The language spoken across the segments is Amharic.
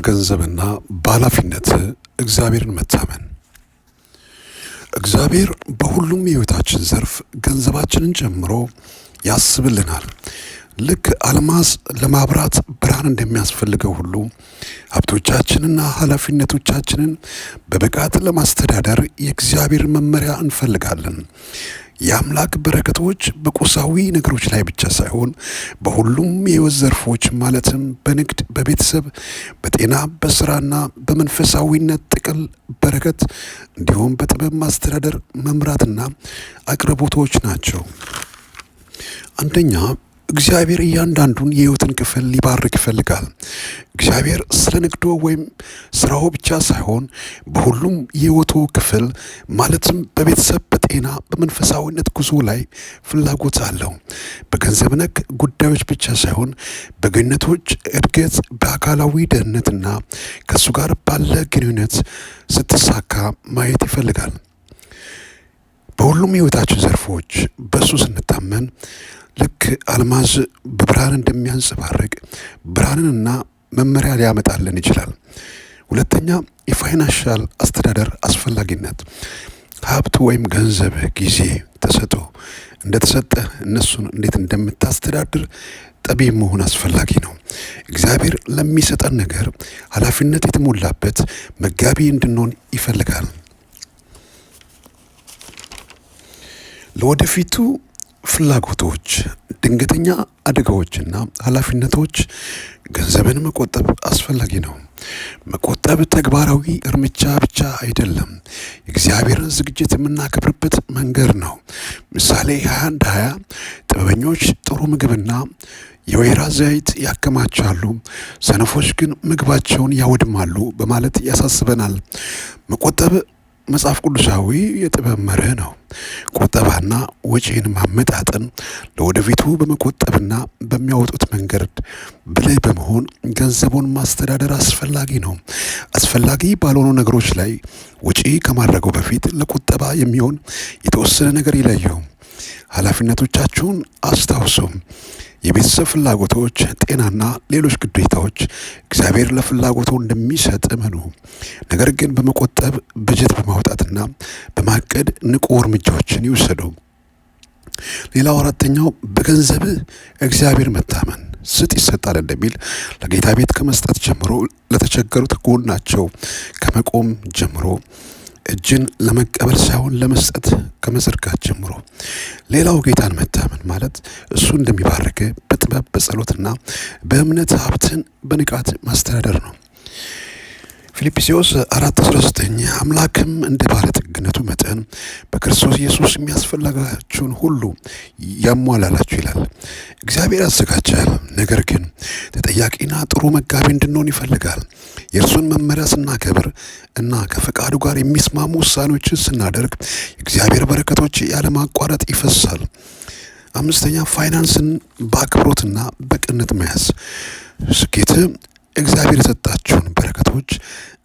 በገንዘብና በኃላፊነት እግዚአብሔርን መታመን። እግዚአብሔር በሁሉም የሕይወታችን ዘርፍ ገንዘባችንን ጨምሮ ያስብልናል። ልክ አልማዝ ለማብራት ብርሃን እንደሚያስፈልገው ሁሉ ሀብቶቻችንና ኃላፊነቶቻችንን በብቃት ለማስተዳደር የእግዚአብሔር መመሪያ እንፈልጋለን። የአምላክ በረከቶች በቁሳዊ ነገሮች ላይ ብቻ ሳይሆን በሁሉም የሕይወት ዘርፎች ማለትም በንግድ፣ በቤተሰብ፣ በጤና፣ በስራና በመንፈሳዊነት ጥቅል በረከት እንዲሁም በጥበብ ማስተዳደር መምራትና አቅርቦቶች ናቸው። አንደኛ፣ እግዚአብሔር እያንዳንዱን የሕይወትን ክፍል ሊባርክ ይፈልጋል። እግዚአብሔር ስለ ንግዶ ወይም ስራው ብቻ ሳይሆን በሁሉም የሕይወቱ ክፍል ማለትም በቤተሰብ፣ በጤና፣ በመንፈሳዊነት ጉዞ ላይ ፍላጎት አለው። በገንዘብ ነክ ጉዳዮች ብቻ ሳይሆን በግንኙነቶች እድገት፣ በአካላዊ ደህንነትና ከእሱ ጋር ባለ ግንኙነት ስትሳካ ማየት ይፈልጋል። በሁሉም የሕይወታችን ዘርፎች በእሱ ስንታመን ልክ አልማዝ በብርሃን እንደሚያንጸባርቅ ብርሃንንና መመሪያ ሊያመጣልን ይችላል። ሁለተኛ፣ የፋይናንሻል አስተዳደር አስፈላጊነት። ሀብት ወይም ገንዘብ፣ ጊዜ፣ ተሰጥኦ እንደተሰጠ እነሱን እንዴት እንደምታስተዳድር ጠቢብ መሆን አስፈላጊ ነው። እግዚአብሔር ለሚሰጠን ነገር ኃላፊነት የተሞላበት መጋቢ እንድንሆን ይፈልጋል። ለወደፊቱ ፍላጎቶች፣ ድንገተኛ አደጋዎችና ኃላፊነቶች ገንዘብን መቆጠብ አስፈላጊ ነው። መቆጠብ ተግባራዊ እርምጃ ብቻ አይደለም፣ የእግዚአብሔርን ዝግጅት የምናከብርበት መንገድ ነው። ምሳሌ 21:20 ጥበበኞች ጥሩ ምግብና የወይራ ዘይት ያከማቻሉ፣ ሰነፎች ግን ምግባቸውን ያወድማሉ በማለት ያሳስበናል። መቆጠብ መጽሐፍ ቅዱሳዊ የጥበብ መርህ ነው። ቁጠባና ወጪን ማመጣጠን ለወደፊቱ በመቆጠብና በሚያወጡት መንገድ ብልህ በመሆን ገንዘቡን ማስተዳደር አስፈላጊ ነው። አስፈላጊ ባልሆኑ ነገሮች ላይ ወጪ ከማድረጉ በፊት ለቁጠባ የሚሆን የተወሰነ ነገር ይለዩ። ኃላፊነቶቻችሁን አስታውሱ። የቤተሰብ ፍላጎቶች፣ ጤናና ሌሎች ግዴታዎች እግዚአብሔር ለፍላጎቱ እንደሚሰጥ እመኑ። ነገር ግን በመቆጠብ በጀት በማውጣትና በማቀድ ንቁ እርምጃዎችን ይውሰዱ። ሌላው አራተኛው በገንዘብ እግዚአብሔር መታመን። ስጥ ይሰጣል እንደሚል ለጌታ ቤት ከመስጠት ጀምሮ ለተቸገሩት ጎናቸው ከመቆም ጀምሮ እጅን ለመቀበል ሳይሆን ለመስጠት ከመዘርጋት ጀምሮ። ሌላው ጌታን መታመን ማለት እሱ እንደሚባርክ በጥበብ በጸሎትና በእምነት ሀብትን በንቃት ማስተዳደር ነው። ፊልጵስዩስ 4:19 አምላክም እንደ ባለጠግነቱ መጠን በክርስቶስ ኢየሱስ የሚያስፈልጋችሁን ሁሉ ያሟላላችሁ ይላል። እግዚአብሔር ያዘጋጃል፣ ነገር ግን ተጠያቂና ጥሩ መጋቢ እንድንሆን ይፈልጋል። የእርሱን መመሪያ ስናከብር እና ከፈቃዱ ጋር የሚስማሙ ውሳኔዎችን ስናደርግ የእግዚአብሔር በረከቶች ያለማቋረጥ ይፈሳል። አምስተኛ፣ ፋይናንስን በአክብሮትና በቅንነት መያዝ። ስኬት እግዚአብሔር የሰጣችሁን በረከቶች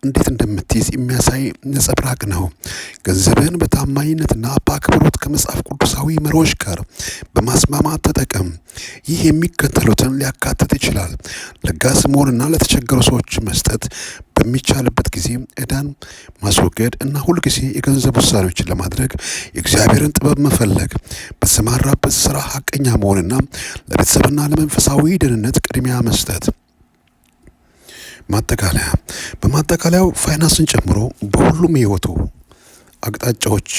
እንዴት እንደምትይዝ የሚያሳይ ነጸብራቅ ነው። ገንዘብን በታማኝነትና በአክብሮት ከመጽሐፍ ቅዱሳዊ መርሆች ጋር በማስማማት ተጠቀም። ይህ የሚከተሉትን ሊያካትት ይችላል። ለጋስ መሆንና ለተቸገሩ ሰዎች መስጠት፣ በሚቻልበት ጊዜ ዕዳን ማስወገድ እና ሁልጊዜ የገንዘብ ውሳኔዎችን ለማድረግ የእግዚአብሔርን ጥበብ መፈለግ፣ በተሰማራበት ስራ ሀቀኛ መሆንና ለቤተሰብና ለመንፈሳዊ ደህንነት ቅድሚያ መስጠት። በማጠቃለያው ፋይናንስን ጨምሮ በሁሉም የሕይወቱ አቅጣጫዎች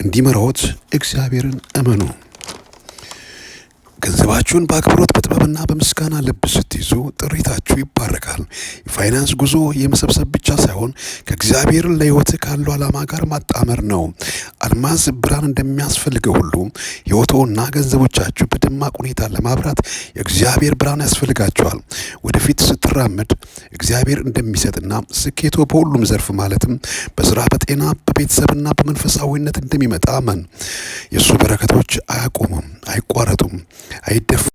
እንዲመራዎት እግዚአብሔርን እመኑ። ገንዘባችሁን በአክብሮት በጥበብና በምስጋና ልብ ስትይዙ ጥሪታችሁ ይባረካል። የፋይናንስ ጉዞ የመሰብሰብ ብቻ ሳይሆን ከእግዚአብሔር ለሕይወት ካለው ዓላማ ጋር ማጣመር ነው። አልማዝ ብርሃን እንደሚያስፈልገው ሁሉ ሕይወቶና ገንዘቦቻችሁ በደማቅ ሁኔታ ለማብራት የእግዚአብሔር ብርሃን ያስፈልጋቸዋል። ወደፊት ስትራመድ እግዚአብሔር እንደሚሰጥና ስኬቶ በሁሉም ዘርፍ ማለትም በስራ፣ በጤና፣ በቤተሰብና በመንፈሳዊነት እንደሚመጣ አመን። የእሱ በረከቶች አያቆሙም፣ አይቋረጡም፣ አይደፉም።